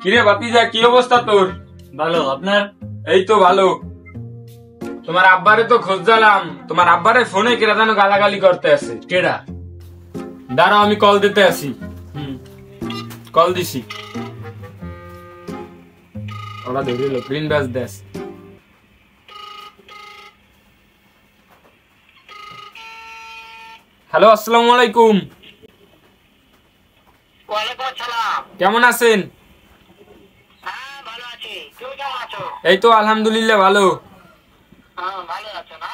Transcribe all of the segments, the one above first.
কিরে ভাতিজা, কি অবস্থা তোর? ভালো, আপনার? এই তো ভালো। তোমার আব্বারে তো খোঁজ দিলাম, তোমার আব্বারে ফোনে কেরা যেন গালাগালি করতে আছে। কেডা? দাঁড়াও, আমি কল দিতে আসি। কল দিছি। ওরা ধরিল গ্রিন ব্যাস দেশ। হ্যালো, আসসালামু আলাইকুম। ওয়ালাইকুম আসসালাম। কেমন আছেন? হ্যাঁ, ভালো আছি। তুমি কেমন আছো? এই তো আলহামদুলিল্লাহ ভালো। হ্যাঁ, ভালো আছো না?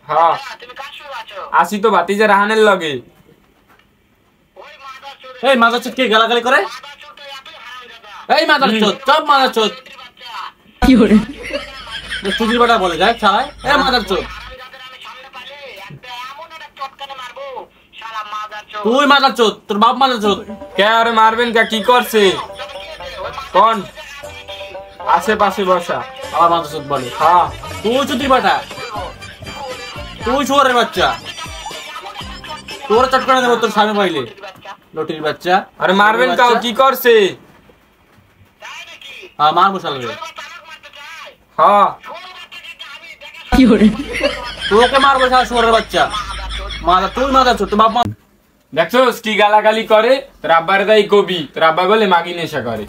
হ্যাঁ, তুমি কার সঙ্গে আছো? আসি তো ভাতিজা রাহানের লগে। ওই মাদার চোদ। এই মাদার চোদ কে গালাগালি করে? মাদার চোদ তো এতই হারামজাদা। এই মাদার চোদ, সব মাদার চোদ। বাচ্চা। কি করে? চুদির বাটা বলে যায় শালায়। এই মাদার চোদ, হারামজাদার আমি সামনে পাইলে একটা এমন একটা চটকানে মারবো, শালা মাদার চোদ। তুই মাদার চোদ, তোর বাপ মাদার চোদ। কে আরে মারবেন কে? কি করছে? কোন আশেপাশে বসা? আবার মাদার চোদ বলে। হ্যাঁ, তুই চুদির বাটা, তুই শুয়ারের বাচ্চা। তোর চটকানে দেবো তোর সামনে পাইলে, লটির বাচ্চা। আরে মারবেন কাউ? কি করছে? তাই নাকি? হ্যাঁ, মারবো শালাকে। তোমার তালাক মারতে চাই। হ্যাঁ, ছোট বাচ্চাকে আমি দেখা কি করে? তোকে মারবো শালা শুয়ারের বাচ্চা। মাদার, তুই মাদার চোদ, তোর বাপ মা। দেখছোস কি গালাগালি করে? তোর আব্বার দাই কবি, তোর আব্বা বলে মাগি নেশা করে।